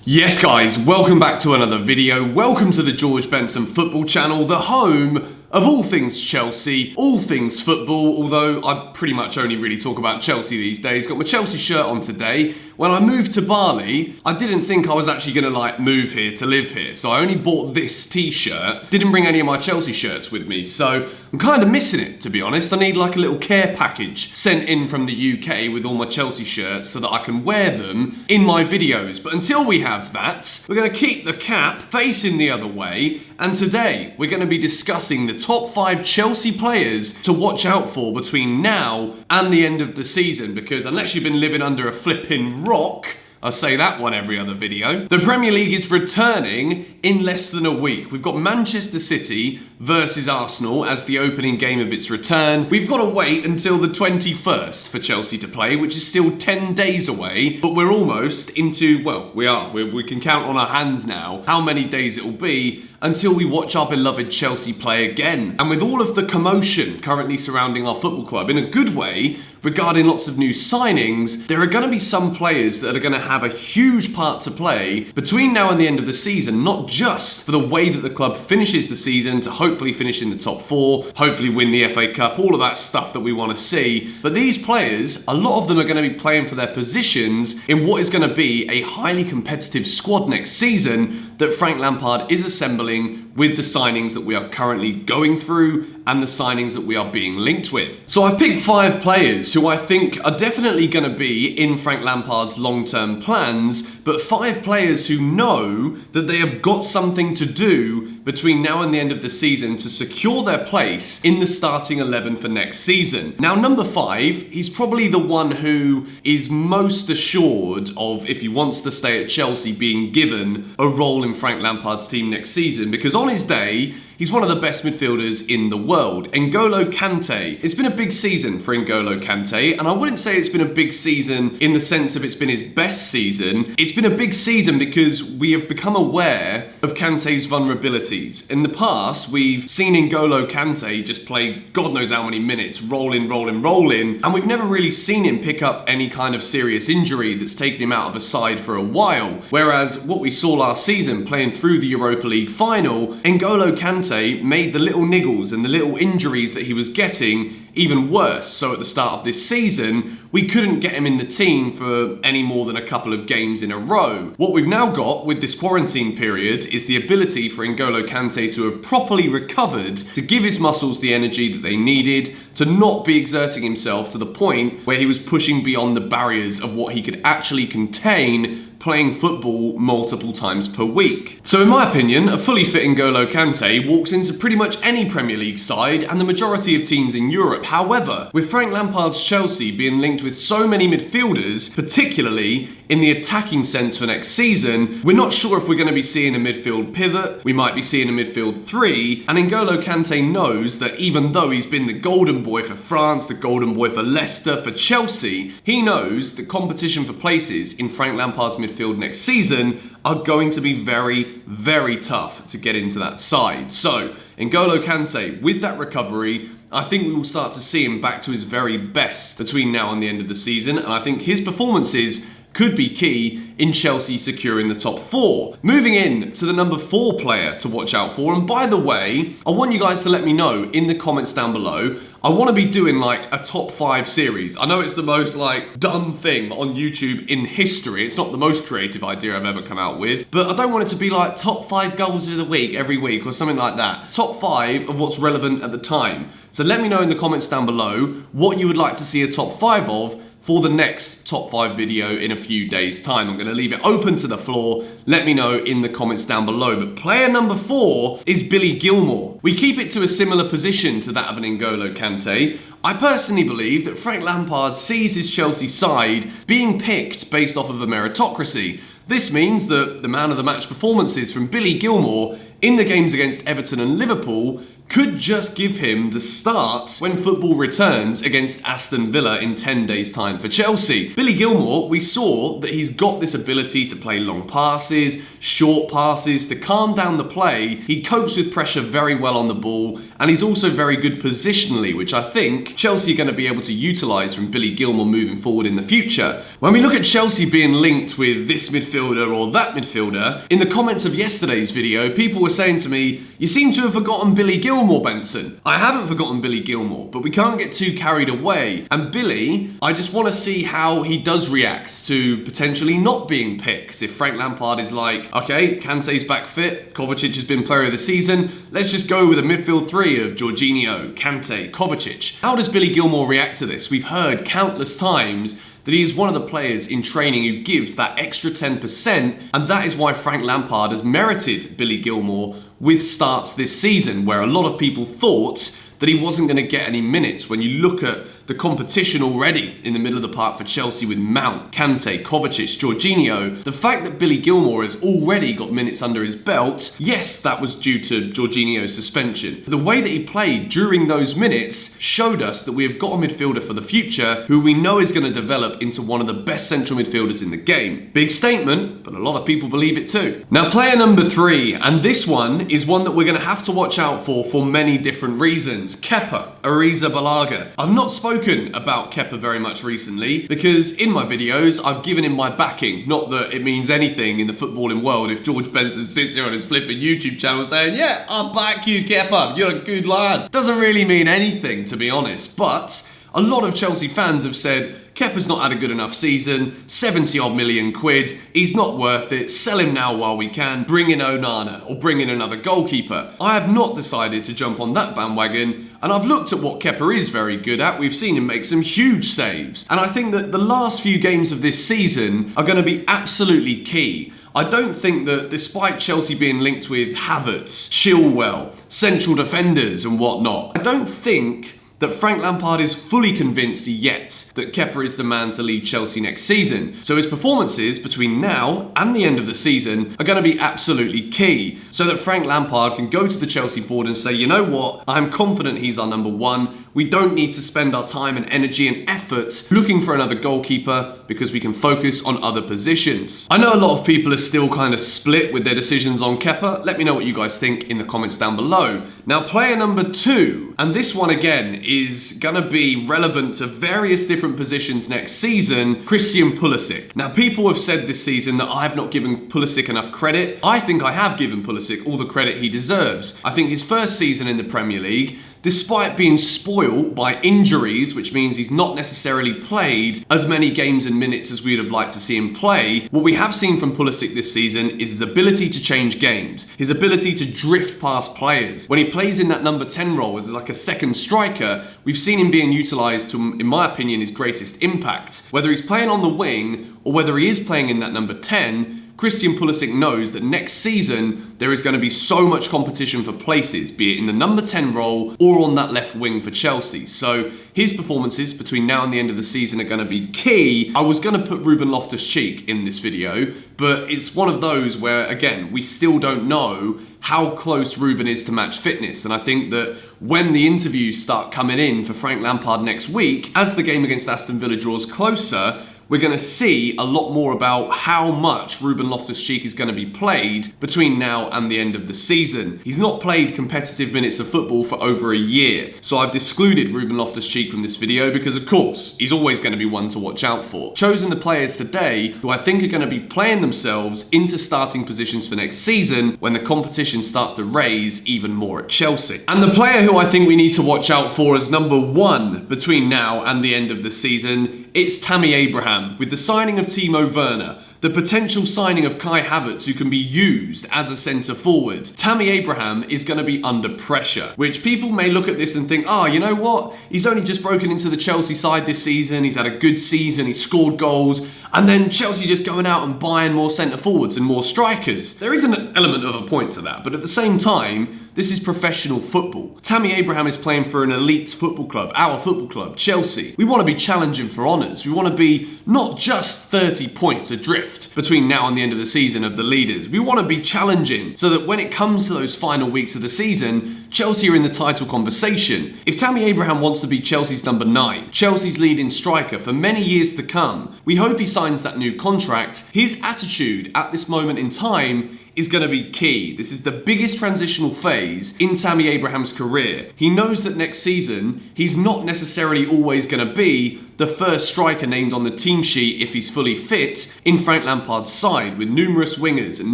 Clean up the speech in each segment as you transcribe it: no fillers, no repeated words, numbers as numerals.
Yes guys, welcome back to another video. Welcome to the George Benson Football Channel, the home of all things Chelsea, all things football, although I pretty much only really talk about Chelsea these days. Got my Chelsea shirt on today. When I moved to Bali, I didn't think I was actually going to move here to live here, so I only bought this t-shirt. Didn't bring any of my Chelsea shirts with me, so I'm kind of missing it, to be honest. I need like a little care package sent in from the UK with all my Chelsea shirts so that I can wear them in my videos. But until we have that, we're going to keep the cap facing the other way, and today we're going to be discussing the top 5 Chelsea players to watch out for between now and the end of the season, because unless you've been living under a flipping rock, I say that one every other video, the Premier League is returning in less than a week. We've got Manchester City versus Arsenal as the opening game of its return. We've got to wait until the 21st for Chelsea to play, which is still 10 days away, but we're almost into, well, we can count on our hands now how many days it will be until we watch our beloved Chelsea play again. And with all of the commotion currently surrounding our football club, in a good way, regarding lots of new signings, there are going to be some players that are going to have a huge part to play between now and the end of the season, not just for the way that the club finishes the season to hopefully finish in the top 4, hopefully win the FA Cup, all of that stuff that we want to see. But these players, a lot of them are going to be playing for their positions in what is going to be a highly competitive squad next season that Frank Lampard is assembling with the signings that we are currently going through and the signings that we are being linked with. So I've picked 5 players who I think are definitely going to be in Frank Lampard's long-term plans, but 5 players who know that they have got something to do between now and the end of the season to secure their place in the starting 11 for next season. Now, number 5, he's probably the one who is most assured of, if he wants to stay at Chelsea, being given a role in Frank Lampard's team next season, because on his day, he's one of the best midfielders in the world. N'Golo Kante. It's been a big season for N'Golo Kante, and I wouldn't say it's been a big season in the sense of it's been his best season. It's been a big season because we have become aware of Kante's vulnerabilities. In the past, we've seen N'Golo Kante just play God knows how many minutes, rolling, and we've never really seen him pick up any kind of serious injury that's taken him out of a side for a while. Whereas what we saw last season, playing through the Europa League final, N'Golo Kante made the little niggles and the little injuries that he was getting even worse. So at the start of this season, we couldn't get him in the team for any more than a couple of games in a row. What we've now got with this quarantine period is the ability for N'Golo Kante to have properly recovered, to give his muscles the energy that they needed, to not be exerting himself to the point where he was pushing beyond the barriers of what he could actually contain playing football multiple times per week. So in my opinion, a fully fit N'Golo Kante walks into pretty much any Premier League side and the majority of teams in Europe. However, with Frank Lampard's Chelsea being linked with so many midfielders, particularly in the attacking sense for next season, we're not sure if we're going to be seeing a midfield pivot, we might be seeing a midfield 3, and N'Golo Kante knows that even though he's been the golden boy for France, the golden boy for Leicester, for Chelsea, he knows the competition for places in Frank Lampard's midfield next season are going to be very, very tough to get into that side. So, N'Golo Kante, with that recovery, I think we will start to see him back to his very best between now and the end of the season, and I think his performances could be key in Chelsea securing the top 4. Moving in to the number 4 player to watch out for, and by the way, I want you guys to let me know in the comments down below. I want to be doing a top 5 series. I know it's the most done thing on YouTube in history. It's not the most creative idea I've ever come out with, but I don't want it to be top 5 goals of the week every week or something like that. Top 5 of what's relevant at the time. So let me know in the comments down below what you would like to see a top 5 of for the next top 5 video in a few days' time. I'm going to leave it open to the floor. Let me know in the comments down below. But player number 4 is Billy Gilmour. We keep it to a similar position to that of an N'Golo Kante. I personally believe that Frank Lampard sees his Chelsea side being picked based off of a meritocracy. This means that the man of the match performances from Billy Gilmour in the games against Everton and Liverpool could just give him the start when football returns against Aston Villa in 10 days' time for Chelsea. Billy Gilmour, we saw that he's got this ability to play long passes, short passes, to calm down the play. He copes with pressure very well on the ball, and he's also very good positionally, which I think Chelsea are going to be able to utilise from Billy Gilmour moving forward in the future. When we look at Chelsea being linked with this midfielder or that midfielder, in the comments of yesterday's video, people were saying to me, you seem to have forgotten Billy Gilmour, Benson. I haven't forgotten Billy Gilmour, but we can't get too carried away. And Billy, I just want to see how he does react to potentially not being picked. If Frank Lampard is like, okay, Kante's back fit, Kovacic has been player of the season, let's just go with a midfield three of Jorginho, Kante, Kovacic. How does Billy Gilmour react to this? We've heard countless times that he is one of the players in training who gives that extra 10%, and that is why Frank Lampard has merited Billy Gilmour with starts this season, where a lot of people thought that he wasn't going to get any minutes. When you look at the competition already in the middle of the park for Chelsea with Mount, Kante, Kovacic, Jorginho, the fact that Billy Gilmour has already got minutes under his belt, yes, that was due to Jorginho's suspension. The way that he played during those minutes showed us that we have got a midfielder for the future who we know is going to develop into one of the best central midfielders in the game. Big statement, but a lot of people believe it too. Now, player number 3, and this one is one that we're going to have to watch out for many different reasons. Kepa Arrizabalaga. I've not spoken about Kepa very much recently because in my videos I've given him my backing. Not that it means anything in the footballing world if George Benson sits here on his flipping YouTube channel saying, yeah, I'll back you, Kepa, you're a good lad. Doesn't really mean anything, to be honest, but a lot of Chelsea fans have said, Kepa's not had a good enough season, 70 odd million quid, he's not worth it, sell him now while we can, bring in Onana or bring in another goalkeeper. I have not decided to jump on that bandwagon, and I've looked at what Kepa is very good at. We've seen him make some huge saves, and I think that the last few games of this season are going to be absolutely key. I don't think that despite Chelsea being linked with Havertz, Chilwell, central defenders and whatnot, I don't think that Frank Lampard is fully convinced yet that Kepa is the man to lead Chelsea next season. So his performances between now and the end of the season are going to be absolutely key, so that Frank Lampard can go to the Chelsea board and say, you know what, I'm confident he's our number one. We don't need to spend our time and energy and effort looking for another goalkeeper because we can focus on other positions. I know a lot of people are still kind of split with their decisions on Kepa. Let me know what you guys think in the comments down below. Now, player number 2, and this one again is going to be relevant to various different positions next season, Christian Pulisic. Now, people have said this season that I have not given Pulisic enough credit. I think I have given Pulisic all the credit he deserves. I think his first season in the Premier League, despite being spoiled by injuries, which means he's not necessarily played as many games and minutes as we would have liked to see him play, what we have seen from Pulisic this season is his ability to change games, his ability to drift past players. When he plays in that number 10 role as like a second striker, we've seen him being utilised to, in my opinion, his greatest impact. Whether he's playing on the wing or whether he is playing in that number 10, Christian Pulisic knows that next season there is going to be so much competition for places, be it in the number 10 role or on that left wing for Chelsea. So his performances between now and the end of the season are going to be key. I was going to put Ruben Loftus-Cheek in this video, but it's one of those where, again, we still don't know how close Ruben is to match fitness. And I think that when the interviews start coming in for Frank Lampard next week, as the game against Aston Villa draws closer, we're going to see a lot more about how much Ruben Loftus-Cheek is going to be played between now and the end of the season. He's not played competitive minutes of football for over a year, so I've excluded Ruben Loftus-Cheek from this video because, of course, he's always going to be one to watch out for. Chosen the players today who I think are going to be playing themselves into starting positions for next season when the competition starts to raise even more at Chelsea. And the player who I think we need to watch out for as number 1 between now and the end of the season, it's Tammy Abraham. With the signing of Timo Werner, the potential signing of Kai Havertz, who can be used as a centre forward, Tammy Abraham is going to be under pressure, which people may look at this and think, oh, you know what? He's only just broken into the Chelsea side this season. He's had a good season. He scored goals. And then Chelsea just going out and buying more centre forwards and more strikers. There is an element of a point to that, but at the same time, this is professional football. Tammy Abraham is playing for an elite football club, our football club, Chelsea. We want to be challenging for honours. We want to be not just 30 points adrift between now and the end of the season of the leaders. We want to be challenging so that when it comes to those final weeks of the season, Chelsea are in the title conversation. If Tammy Abraham wants to be Chelsea's number 9, Chelsea's leading striker for many years to come, we hope he signs that new contract. His attitude at this moment in time is going to be key. This is the biggest transitional phase in Tammy Abraham's career. He knows that next season, he's not necessarily always going to be the first striker named on the team sheet if he's fully fit in Frank Lampard's side, with numerous wingers and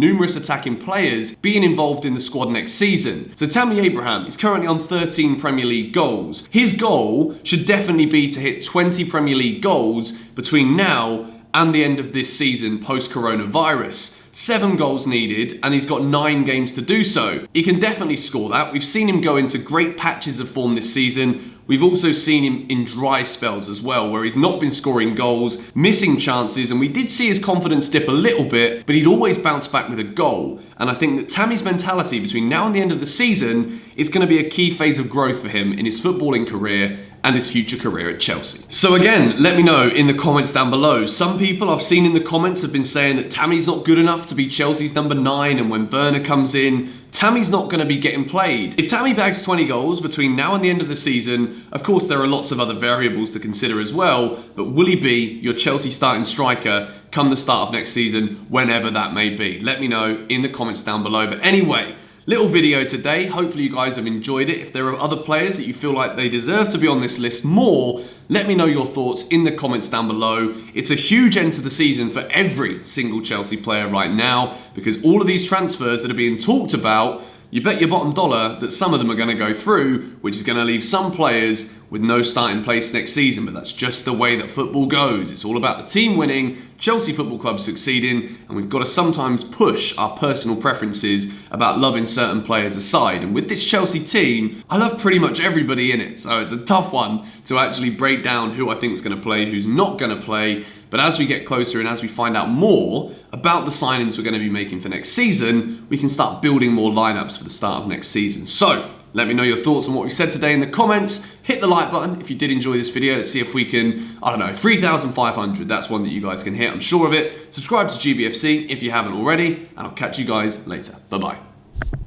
numerous attacking players being involved in the squad next season. So Tammy Abraham is currently on 13 Premier League goals. His goal should definitely be to hit 20 Premier League goals between now and the end of this season post-coronavirus. 7 goals needed, and he's got 9 games to do so. He can definitely score that. We've seen him go into great patches of form this season. We've also seen him in dry spells as well, where he's not been scoring goals, missing chances, and we did see his confidence dip a little bit, but he'd always bounce back with a goal. And I think that Tammy's mentality between now and the end of the season is going to be a key phase of growth for him in his footballing career and his future career at Chelsea. So again, let me know in the comments down below. Some people I've seen in the comments have been saying that Tammy's not good enough to be Chelsea's number 9, and when Werner comes in, Tammy's not going to be getting played. If Tammy bags 20 goals between now and the end of the season, of course there are lots of other variables to consider as well, but will he be your Chelsea starting striker come the start of next season, whenever that may be? Let me know in the comments down below. But anyway, little video today. Hopefully you guys have enjoyed it. If there are other players that you feel like they deserve to be on this list more, let me know your thoughts in the comments down below. It's a huge end to the season for every single Chelsea player right now, because all of these transfers that are being talked about, you bet your bottom dollar that some of them are going to go through, which is going to leave some players with no starting place next season. But that's just the way that football goes. It's all about the team winning, Chelsea Football Club succeeding, and we've got to sometimes push our personal preferences about loving certain players aside. And with this Chelsea team, I love pretty much everybody in it. So it's a tough one to actually break down who I think is going to play, who's not going to play. But as we get closer and as we find out more about the signings we're going to be making for next season, we can start building more lineups for the start of next season. So let me know your thoughts on what we said today in the comments. Hit the like button if you did enjoy this video. Let's see if we can, 3,500. That's one that you guys can hit, I'm sure of it. Subscribe to GBFC if you haven't already, and I'll catch you guys later. Bye-bye.